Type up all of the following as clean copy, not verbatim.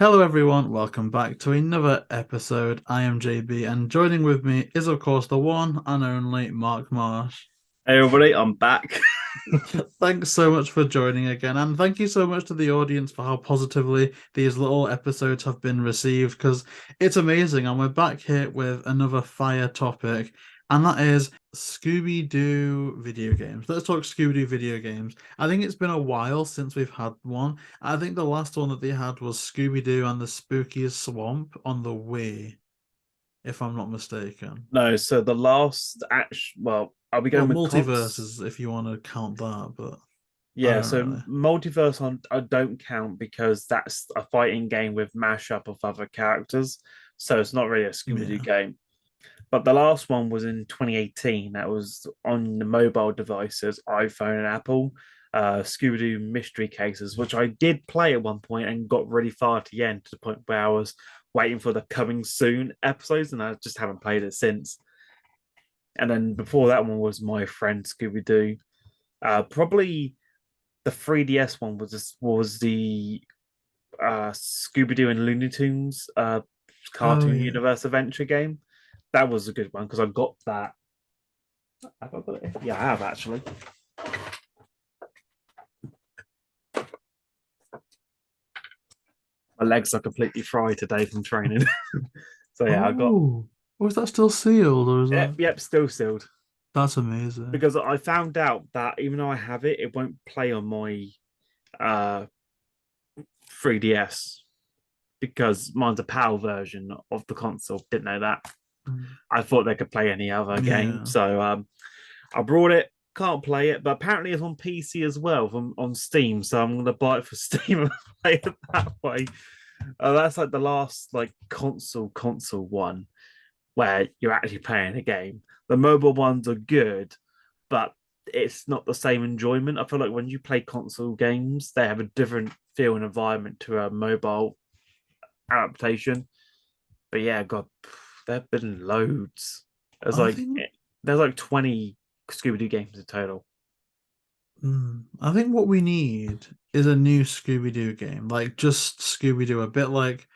Hello, everyone. Welcome back to another episode. I am JB, and joining with me is, of course, the one and only Mark Marsh. Hey everybody, I'm back. Thanks so much for joining again, and thank you so much to the audience for how positively these little episodes have been received, because it's amazing. And we're back here with another fire topic, and that is Scooby-Doo video games. Let's talk Scooby-Doo video games. I think it's been a while since we've had one. I think the last one that they had was Scooby-Doo and the Spooky Swamp on the Wii, if I'm not mistaken. No, so the last I'll be Well, going with cons. multiverses, if you want to count that, but I Yeah, don't so really. multiverse on I don't count because that's a fighting game with mashup of other characters. So it's not really a Scooby-Doo Yeah. game. But the last one was in 2018. That was on the mobile devices, iPhone and Apple, Scooby-Doo mystery cases, which I did play at one point and got really far to the end to the point where I was waiting for the coming soon episodes, and I just haven't played it since. And then before that one was my friend Scooby-Doo. Probably the 3DS one was the Scooby-Doo and Looney Tunes Oh cartoon yeah. universe adventure game. That was a good one because I got that. Have I got it? Yeah, I have actually. My legs are completely fried today from training. So yeah, I got. Oh, is that still sealed or is Yep, that? yep, still sealed. That's amazing. Because I found out that even though I have it, it won't play on my uh 3DS because mine's a PAL version of the console. Didn't know that. Mm. I thought they could play any other game. Yeah. So I brought it. Can't play it, but apparently it's on PC as well from on Steam. So I'm gonna buy it for Steam and play it that way. That's like the last like console one where you're actually playing a game. The mobile ones are good, but it's not the same enjoyment. I feel like when you play console games, they have a different feel and environment to a mobile adaptation. But yeah, God, there've been loads. There's I like think there's like 20 Scooby Doo games in total. I think what we need is a new Scooby-Doo game, like just Scooby-Doo, a bit like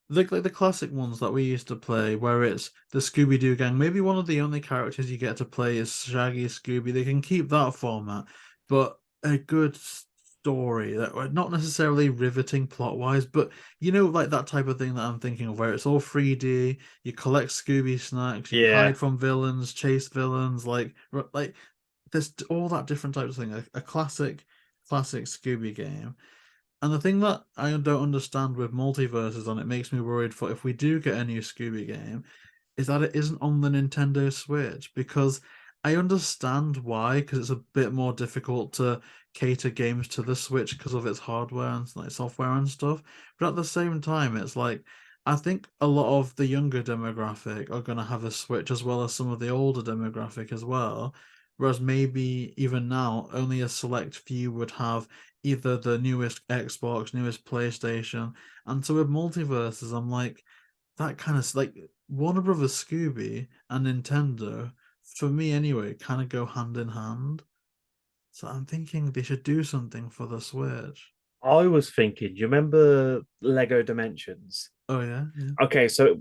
the classic ones that we used to play, where it's the Scooby-Doo gang. Maybe one of the only characters you get to play is Shaggy Scooby. They can keep that format, but a good story that not necessarily riveting plot-wise, but like that type of thing that I'm thinking of, where it's all 3D. You collect Scooby snacks, you Yeah, hide from villains, chase villains, like there's all that different types of thing. A classic Scooby game. And the thing that I don't understand with multiverses, and it makes me worried for if we do get a new Scooby game, is that it isn't on the Nintendo Switch. Because I understand why, because it's a bit more difficult to cater games to the Switch because of its hardware and like software and stuff. But at the same time, it's like I think a lot of the younger demographic are going to have a Switch as well as some of the older demographic as well. Whereas maybe even now, only a select few would have either the newest Xbox, newest PlayStation. And so with multiverses, I'm like, that kind of like Warner Brothers Scooby and Nintendo, for me anyway, kind of go hand in hand. So I'm thinking they should do something for the Switch. I was thinking. Do you remember Lego Dimensions? Oh yeah, yeah. Okay, so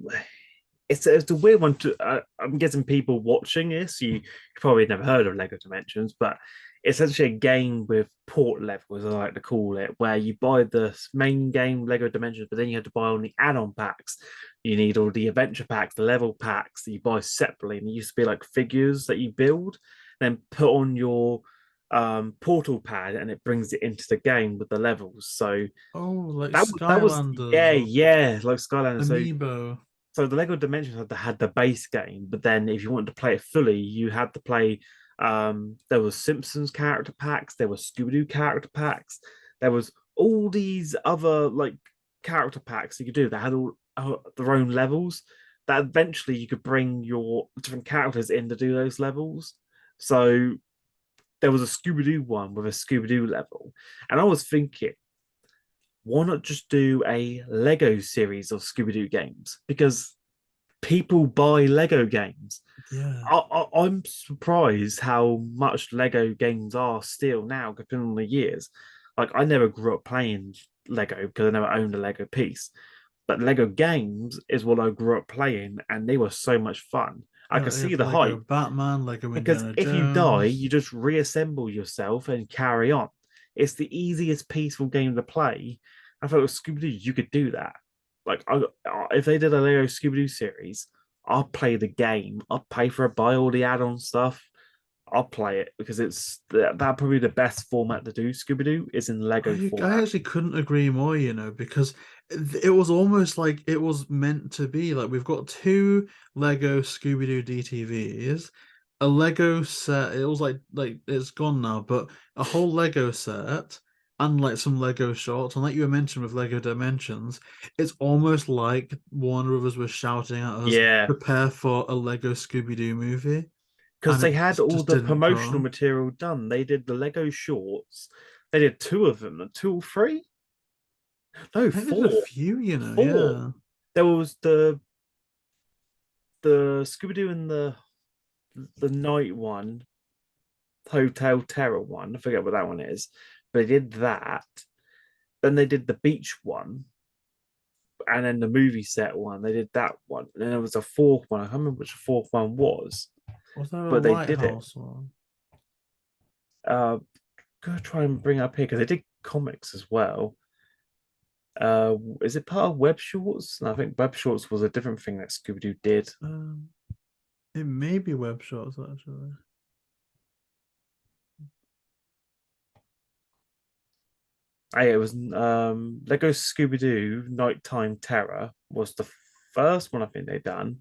it's a weird one to. I'm guessing people watching this, you probably never heard of Lego Dimensions, but it's essentially a game with port levels, I like to call it, where you buy the main game Lego Dimensions, but then you have to buy all the add-on packs. You need all the adventure packs, the level packs that you buy separately, and it used to be like figures that you build, then put on your portal pad, and it brings it into the game with the levels. So Oh, like that was Skylanders yeah, or yeah, like Skylanders. So Amiibo. the Lego Dimensions had the base game, but then if you wanted to play it fully, you had to play. There was Simpsons character packs, there was Scooby Doo character packs, there was all these other like character packs you could do that had all their own levels. That eventually you could bring your different characters in to do those levels. So there was a Scooby Doo one with a Scooby Doo level, and I was thinking why not just do a Lego series of Scooby Doo games? Because people buy Lego games. Yeah. I'm surprised how much Lego games are still now, given the years. Like I never grew up playing Lego because I never owned a Lego piece. But Lego games is what I grew up playing, and they were so much fun. I could You see have the Lego hype Batman, Lego because Indiana if you die, Jones. you just reassemble yourself and carry on. It's the easiest, peaceful game to play. I thought with Scooby-Doo, you could do that. Like, if they did a Lego Scooby-Doo series, I'll play the game. I'll pay for it, buy all the add-on stuff. I'll play it because it's that probably the best format to do Scooby-Doo is in Lego I format. actually couldn't agree more, because it was almost like it was meant to be. Like we've got two Lego Scooby-Doo DTVs, a Lego set. It was like it's gone now, but a whole Lego set and like some Lego shorts. And like you mentioned with Lego Dimensions, it's almost like Warner Brothers was shouting at us, Yeah, prepare for a Lego Scooby-Doo movie, because and they it had all just the didn't promotional come. material done. They did the Lego shorts. They did two of them, two or three? No, I think they did a four. few, Four. yeah. There was the Scooby Doo and the night one, Hotel Terror one. I forget what that one is, but they did that. Then they did the beach one, and then the movie set one. They did that one. And then there was a fourth one. I can't remember which the fourth one was, Was there a but they did it. lighthouse one? Uh, Gonna try and bring it up here because they did comics as well. Is it part of Web Shorts? No, I think Web Shorts was a different thing that Scooby Doo did. Um, it may be web shots actually. Oh, yeah, it was Lego Scooby Doo Nighttime Terror was the first one I think they done.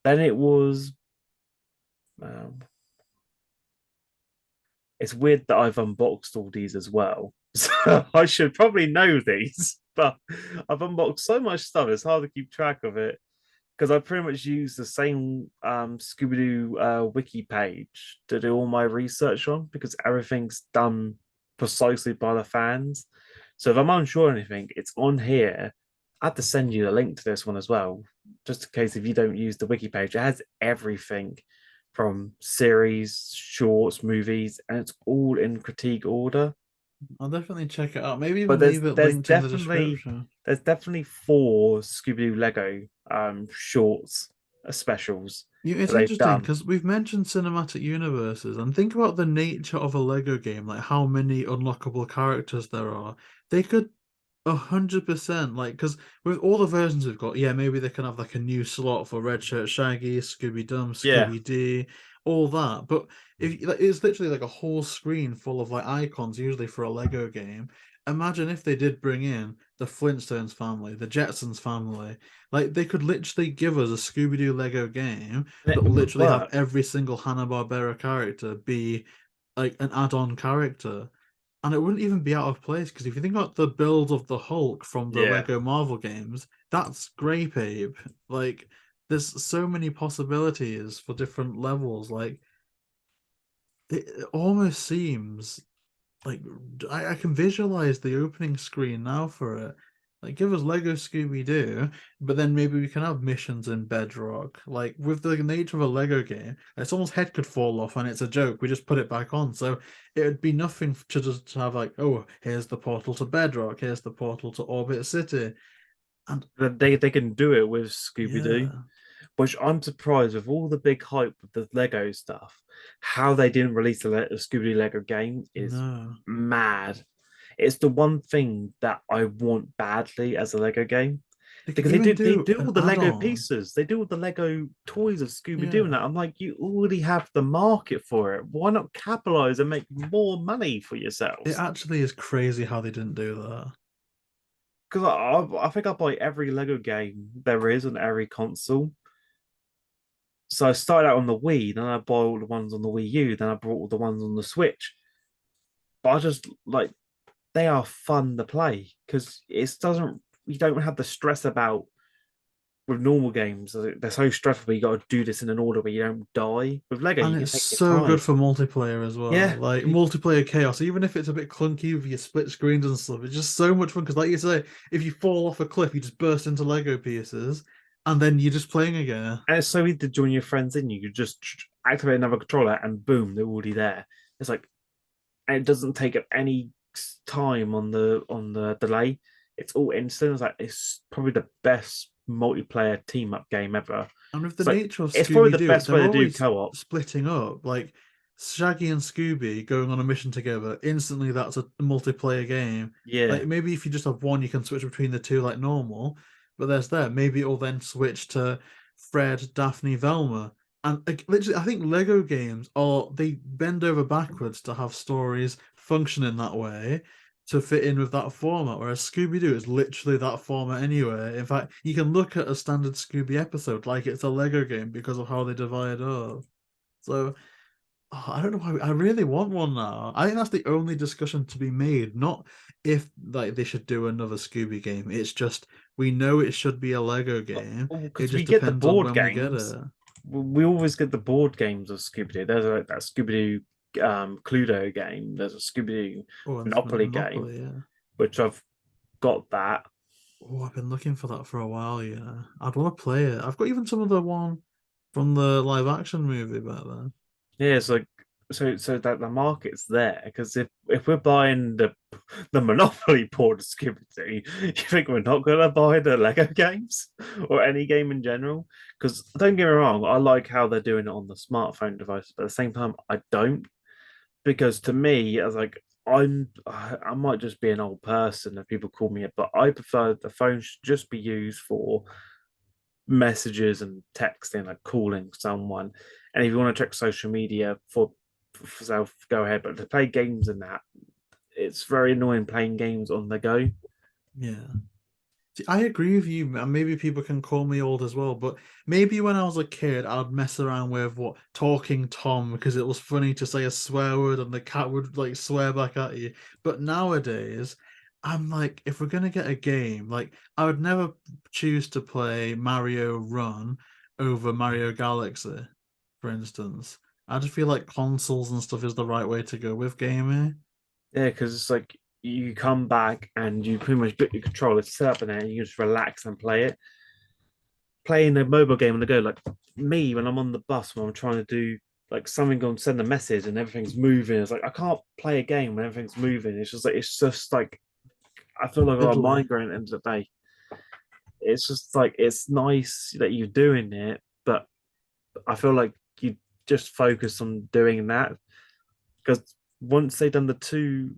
Then it was um, it's weird that I've unboxed all these as well. So I should probably know these, but I've unboxed so much stuff, it's hard to keep track of it because I pretty much use the same Scooby Doo wiki page to do all my research on because everything's done precisely by the fans. So if I'm unsure of anything, it's on here. I have to send you the link to this one as well, just in case if you don't use the wiki page. It has everything from series, shorts, movies, and it's all in critique order. I'll definitely check it out. Maybe But even leave it linked in the description. there's definitely four Scooby Doo Lego shorts specials It's that they've interesting done. because we've mentioned cinematic universes, and think about the nature of a Lego game, like how many unlockable characters there are. They could 100%, like, because with all the versions we've got, yeah, maybe they can have like a new slot for Red Shirt Shaggy, Scooby Dum, Yeah. Scooby Doo, all that. But if like, it's literally like a whole screen full of like icons, usually for a Lego game. Imagine if they did bring in the Flintstones family, the Jetsons family. Like they could literally give us a Scooby Doo Lego game And that it will would literally have work. every single Hanna-Barbera character be like an add-on character. And it wouldn't even be out of place because if you think about the build of the Hulk from the Yeah. Lego Marvel games, that's Grape Ape. Like, there's so many possibilities for different levels. Like, it almost seems like I can visualize the opening screen now for it. Like, give us Lego Scooby Doo, but then maybe we can have missions in Bedrock. Like, with the nature of a Lego game, like, someone's head could fall off and it's a joke. We just put it back on. So it would be nothing to just have, like, oh, here's the portal to Bedrock, here's the portal to Orbit City. And They can do it with Scooby Doo, yeah, which I'm surprised with all the big hype with the Lego stuff. How they didn't release a Scooby Doo Lego game is no. mad. It's the one thing that I want badly as a Lego game They could because even they do do an all the Lego add-on. pieces. They do all the Lego toys of Scooby Doo and Yeah. that. I'm like, you already have the market for it. Why not capitalize and make more money for It yourselves? actually is crazy how they didn't do that. Because I think I buy every Lego game there is on every console. So I started out on the Wii, then I bought all the ones on the Wii U, then I bought all the ones on the Switch. But I just like they are fun to play because it doesn't you don't have the stress about with normal games. They're so stressful. You got to do this in an order where you don't die. With Lego, And you can it's take your so good time. for multiplayer as well. Yeah, Like multiplayer chaos, even if it's a bit clunky with your split screens and stuff, it's just so much fun. Because, like you say, if you fall off a cliff, you just burst into Lego pieces, and then you're just playing again. and it's so easy to join your friends in. You could just activate another controller, and boom, they're already there. It's like, and it doesn't take up any time on the delay. It's all instant. It's like it's probably the best multiplayer team up game ever. And with the It's like nature of it's probably Scooby the Doo, best way they're to do always co-op. splitting up. Like Shaggy and Scooby going on a mission together, instantly that's a multiplayer game. Yeah. Like maybe if you just have one, you can switch between the two like normal. But there's there. Maybe it'll then switch to Fred, Daphne, Velma. And like, literally, I think Lego games are they bend over backwards to have stories function in that way to fit in with that format. Whereas Scooby Doo is literally that format anyway. In fact, you can look at a standard Scooby episode like it's a Lego game because of how they divide up. So I don't know why I really want one now. I think that's the only discussion to be made. Not if like they should do another Scooby game. It's just we know it should be a Lego game. It Because we just get the depends on board when we get games. it. We always get the board games of Scooby-Doo. There's like that Scooby-Doo Cluedo game. There's a Scooby-Doo Oh, and Monopoly game, Monopoly, yeah. which I've got that. Oh, I've been looking for that for a while, yeah. I'd want to play it. I've got even some of the one from the live action movie back then. Yeah, it's like so that the market's there because if we're buying the Monopoly board of Scooby-Doo, you think we're not gonna buy the Lego games or any game in general? Because don't get me wrong, I like how they're doing it on the smartphone device, but at the same time, I don't because to me, I was like, I might just be an old person if people call me it, but I prefer the phone should just be used for messages and texting, like calling someone. And if you want to check social media for self, go ahead. But to play games and that, it's very annoying playing games on the go. Yeah. See, I agree with you, and maybe people can call me old as well, but maybe when I was a kid, I'd mess around with what talking Tom because it was funny to say a swear word and the cat would like swear back at you. But nowadays, I'm like, if we're gonna get a game, like I would never choose to play Mario Run over Mario Galaxy, for instance. I just feel like consoles and stuff is the right way to go with gaming. Yeah, because it's like you come back and you pretty much put your controller set up in there and you just relax and play it. Playing a mobile game on the go, like me when I'm on the bus when I'm trying to do like something on send a message and everything's moving. It's like I can't play a game when everything's moving. It's just like I feel like I got a Fiddly. migraine at the end of the day. It's just like it's nice that you're doing it, but I feel like you just focus on doing that because once they've done the two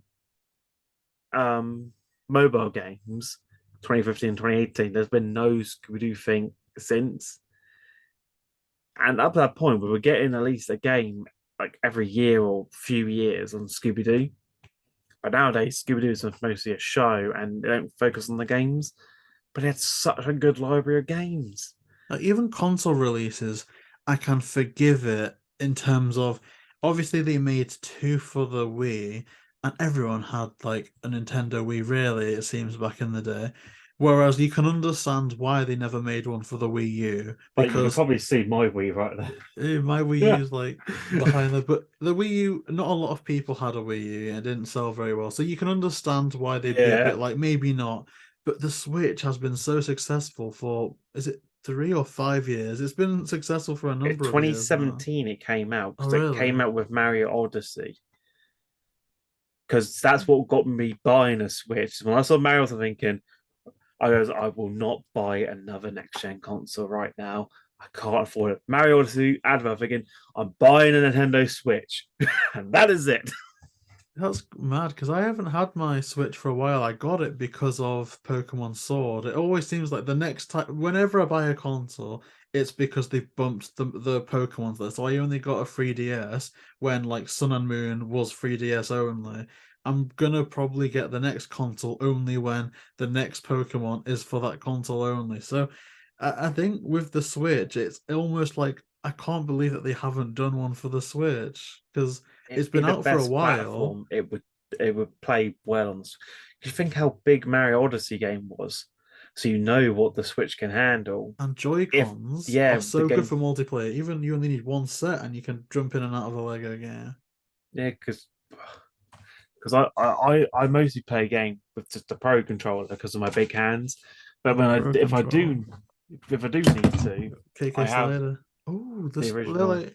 um, mobile games, 2015 and 2018, there's been no Scooby-Doo thing since. And up to that point, we were getting at least a game like every year or few years on Scooby-Doo. But nowadays, Scooby-Doo is mostly a show and they don't focus on the games. But it's such a good library of games. Like even console releases, I can forgive it in terms of obviously they made two for the Wii, and everyone had like a Nintendo Wii, really, it seems back in the day. Whereas you can understand why they never made one for the Wii U, Like you can because probably see my Wii right my Wii there. U is like behind the but the Wii U, not a lot of people had a Wii U and it didn't sell very well. So you can understand why they'd be a Yeah. bit like maybe not. But the Switch has been so successful for is it 3 or 5 years? It's been successful for a It's number of years now. 2017 it came out Oh because it came really? out with Mario Odyssey. Because that's what got me buying a Switch. When I saw Mario, I was thinking, I will not buy another next gen console right now. I can't afford it. Mario Odyssey advert thinking, I'm buying a Nintendo Switch. And that is it. That's mad because I haven't had my Switch for a while. I got it because of Pokemon Sword. It always seems like the next time, whenever I buy a console, it's because they've bumped the Pokemons there. So I only got a 3DS when like Sun and Moon was 3DS only. I'm gonna probably get the next console only when the next Pokemon is for that console only. So I think with the Switch, it's almost like I can't believe that they haven't done one for the Switch because it's It'd be been the out for a best while. platform. It would play well on. You think how big Mario Odyssey game was, so you know what the Switch can handle. And If Joy-Cons are yeah, the so good game for multiplayer. Even you only need one set and you can jump in and out of a Lego game. yeah, because I mostly play a game with just a pro controller because of my big hands. But Oh, when Pro Control. if I do need to, KK I have Slider. Oh, the this original Lily.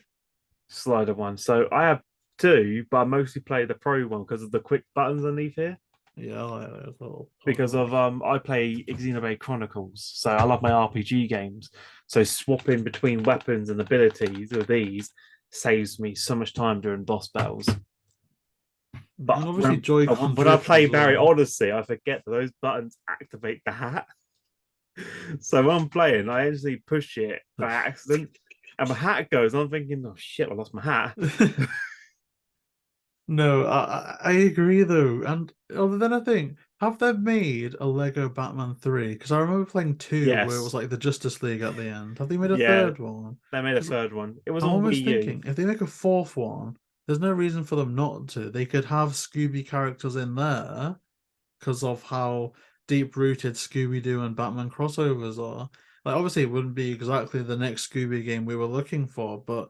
slider one. So I have too, but I mostly play the pro one because of the quick buttons underneath here. Yeah, I like those little Because toggle of I play Xenoblade Chronicles, so I love my RPG games. So swapping between weapons and abilities with these saves me so much time during boss battles. and obviously Joy-Con When I drift play as Barry well. Odyssey, I forget that those buttons activate the hat. So when I'm playing, I actually push it by accident, and my hat goes. I'm thinking, oh shit, I lost my hat. No, I agree though. And other than I think, have they made a Lego Batman 3? Because I remember playing 2 where it was Yes, like the Justice League at the end. Have they made a yeah, third one? they made a Because third one. It was I'm on almost Wii U. thinking if they make a fourth one, there's no reason for them not to. They could have Scooby characters in there because of how deep-rooted Scooby-Doo and Batman crossovers are. Like obviously it wouldn't be exactly the next Scooby game we were looking for, but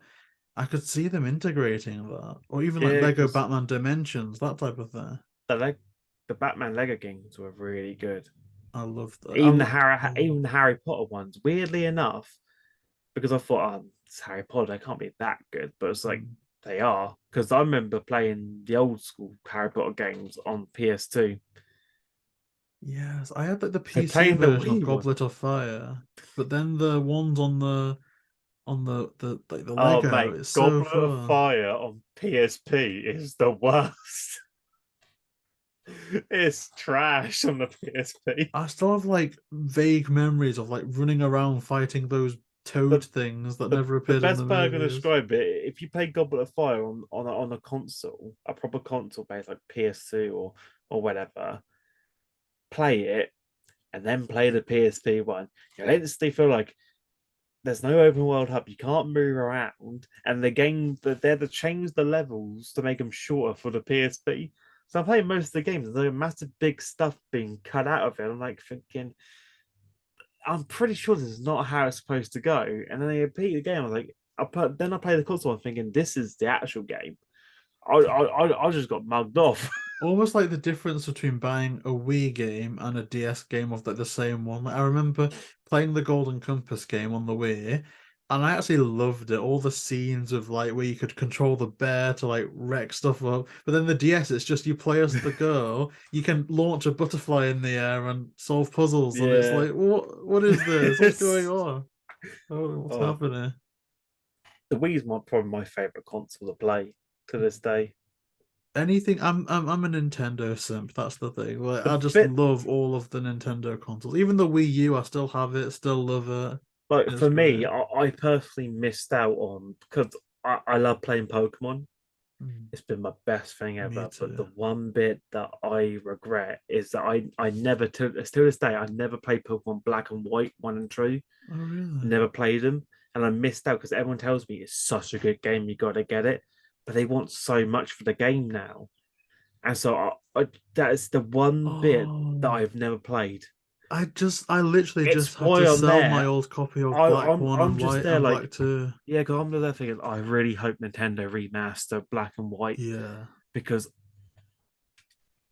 I could see them integrating that, or even like Yeah, Lego because Batman Dimensions, that type of thing. the Batman Lego games were really good. I love that. I Even oh, the Harry Potter ones, weirdly enough, because I thought, oh, it's Harry Potter, they can't be that good, but it's like mm. they are. Because I remember playing the old school Harry Potter games on PS2. Yes, I had like the So PC playing the version of Wii one, Goblet of Fire, but then the ones on the like the oh Lego, mate, it's so Goblet of fun. Fire on PSP is the worst. It's trash on the PSP. I still have like vague memories of like running around fighting those toad The things that never the appeared in the best way I can movies. describe it, if you play Goblet of Fire on a console, a proper console based like PS2 or whatever, play it and then play the PSP one, you'll instantly feel like there's no open world hub. You can't move around, and the game that they're to change the levels to make them shorter for the PSP. So I'm playing most of the games. There's like massive big stuff being cut out of it. I'm like thinking, I'm pretty sure this is not how it's supposed to go. And then they repeat the game. I was like, then I play the console. I'm thinking this is the actual game. I just got mugged off. Almost like the difference between buying a Wii game and a DS game of like the same one. Like, I remember playing the Golden Compass game on the Wii, and I actually loved it. All the scenes of like where you could control the bear to like wreck stuff up. But then the DS, it's just you play as the girl. You can launch a butterfly in the air and solve puzzles, and it's Yeah, like, what is this? What's going on? Oh, what's oh, happening? the Wii is probably my favorite console to play to this day. Anything, I'm a Nintendo simp. That's the thing. Like The I just bit love all of the Nintendo consoles. Even the Wii U, I still have it. Still love it. like It's for me, great. I personally missed out on because I love playing Pokemon. Mm, It's been my best thing me ever. But the too. one bit that I regret is that I never took to this day I never played Pokemon Black and White 1 and 2. Oh really? Never played them, and I missed out because everyone tells me it's such a good game. You got to get it, but they want so much for the game now, and so that is the one bit that Oh, I've never played. I literally It's just had why to I'm sell my there. old copy of Black One I'm and just White there and like Black Two. yeah, because I'm there thinking I really hope Nintendo remaster Black and White Yeah. because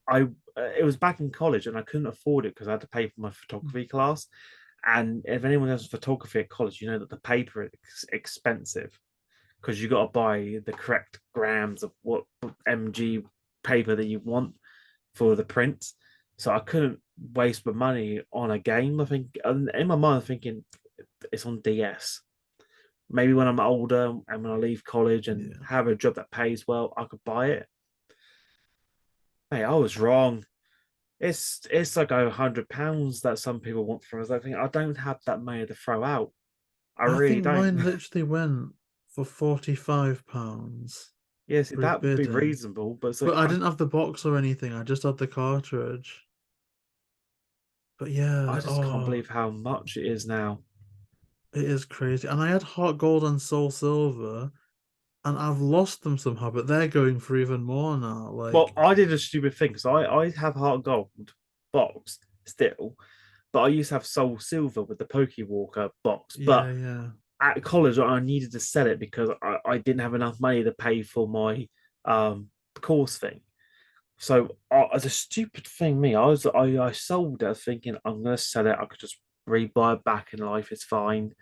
I it was back in college and I couldn't afford it because I had to pay for my photography class. And if anyone has photography at college, you know that the paper is expensive because you got to buy the correct grams of what mg paper that you want for the print. So I couldn't waste my money on a game. I think in my mind, I'm thinking it's on DS. Maybe when I'm older and when I leave college and Yeah. have a job that pays well, I could buy it. Hey, I was wrong. It's like £100 that some people want from us. I think I don't have that money to throw out. I I really think don't. mine literally went for £45 Yes, through that would be bidding. reasonable, but it's But like I didn't have the box or anything. I just had the cartridge. But I yeah, just can't oh, believe how much it is now. it is crazy. And I had Heart Gold and Soul Silver, and I've lost them somehow, but they're going for even more now. Well, Like, I did a stupid thing because I have Heart Gold box still, but I used to have Soul Silver with the Pokewalker box. yeah, But yeah. at college, I needed to sell it because I didn't have enough money to pay for my course thing. So as a stupid thing, I sold it thinking I'm gonna sell it. I could just rebuy it back in life. It's fine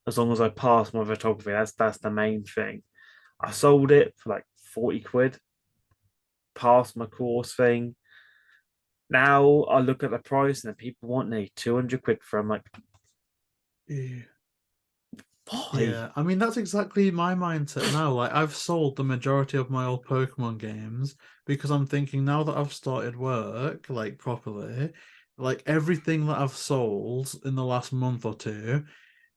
as long as I pass my photography. That's the main thing. I sold it for like £40, past my course thing. Now I look at the price and people want me £200 for. I'm like, Yeah. why? Yeah, I mean that's exactly my mindset now. Like I've sold the majority of my old Pokemon games because I'm thinking now that I've started work like properly, like everything that I've sold in the last month or two,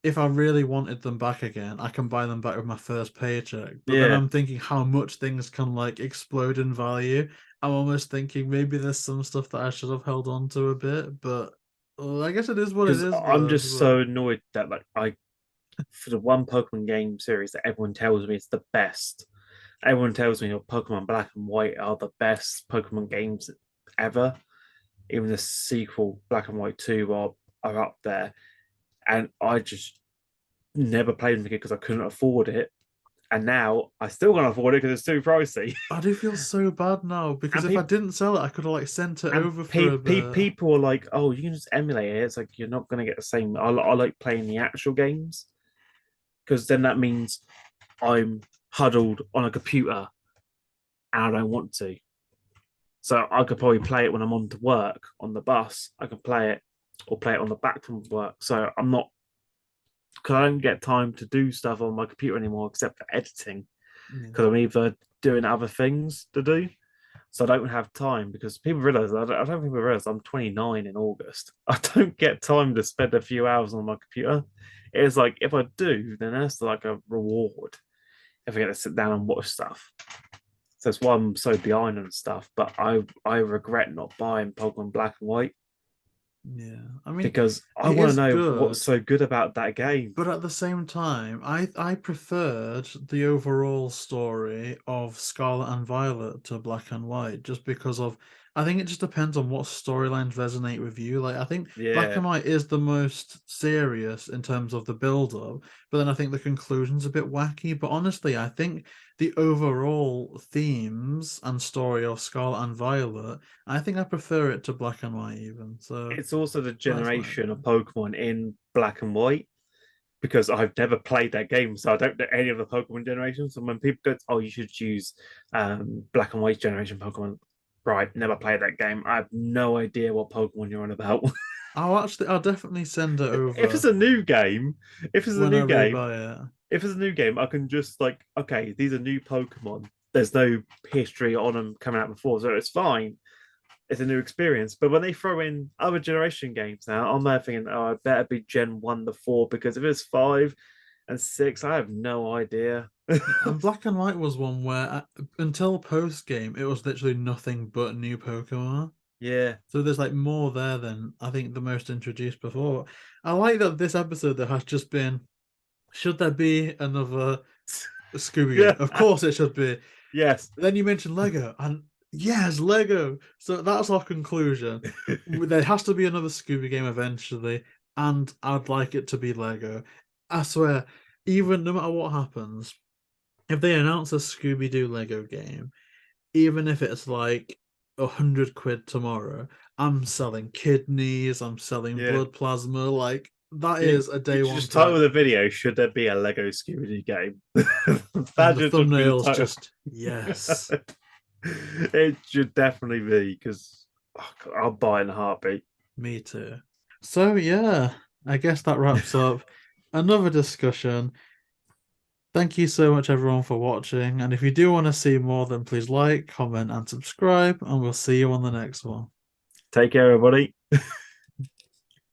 if I really wanted them back again, I can buy them back with my first paycheck. But then Yeah, I'm thinking how much things can like explode in value. I'm almost thinking maybe there's some stuff that I should have held on to a bit, but well, I guess it is what it because is I'm though. just so annoyed that like I for the one Pokemon game series that everyone tells me is the best. Everyone tells me that Pokemon Black and White are the best Pokemon games ever. Even the sequel, Black and White 2, are up there. And I just never played them again because I couldn't afford it. And now I still can't afford it because it's too pricey. I do feel so bad now because And if I people didn't sell it, I could have like sent it and over for a bit. people are like, "Oh, you can just emulate it." It's like you're not going to get the same. I like playing the actual games because then that means I'm huddled on a computer and I don't want to. So I could probably play it when I'm on to work on the bus. I can play it or play it on the back from work. So I'm not because I don't get time to do stuff on my computer anymore except for editing Yeah. because I'm either doing other things to do. So I don't have time because people realize I don't think people realize I'm 29 in August. I don't get time to spend a few hours on my computer. It's like if I do, then that's like a reward if I get to sit down and watch stuff. So that's why I'm so behind on stuff. But I regret not buying Pokemon Black and White Yeah. I mean, because I it want to is know what's good, so good about that game. but at the same time, I preferred the overall story of Scarlet and Violet to Black and White just because of I think it just depends on what storylines resonate with you. Like I think Black Yeah, and White is the most serious in terms of the build up, but then I think the conclusion's a bit wacky. But honestly, I think the overall themes and story of Scarlet and Violet, I think I prefer it to Black and White even. So it's also the that's my generation of opinion. Pokemon in Black and White because I've never played that game, so I don't know any of the Pokemon generations. And when people go, "Oh, you should choose Black and White generation Pokemon," right? Never played that game. I have no idea what Pokemon you're on about. I'll definitely send it if it's over a new game, if it's a when I new game, rebuy it. if it's a new game, I can just like, okay, these are new Pokemon. There's no history on them coming out before, so it's fine. It's a new experience. But when they throw in other generation games now, I'm there thinking, oh, it better be Gen 1 to 4 because if it's 5 and 6, I have no idea. And Black and White was one where until post game, it was literally nothing but new Pokemon. Yeah. So there's like more there than I think the most introduced before. I like that this episode there has just been. Should there be another Scooby game? Yeah. Of course it should be. Yes. Then you mentioned Lego, and yes, Lego. So that's our conclusion. There has to be another Scooby game eventually, and I'd like it to be Lego. I swear, even no matter what happens, if they announce a Scooby-Doo Lego game, even if it's like £100 tomorrow, I'm selling kidneys, I'm selling Yeah. blood plasma. Like that You, is a you day one just title thing. the video, should there be a Lego Scooby-Doo game? And That the should be the thumbnails title. just yes. It should definitely be because I'll buy it in a heartbeat. Me too. So yeah, I guess that wraps up another discussion. Thank you so much everyone for watching, and if you do want to see more, then please like, comment, and subscribe, and we'll see you on the next one. Take care, everybody.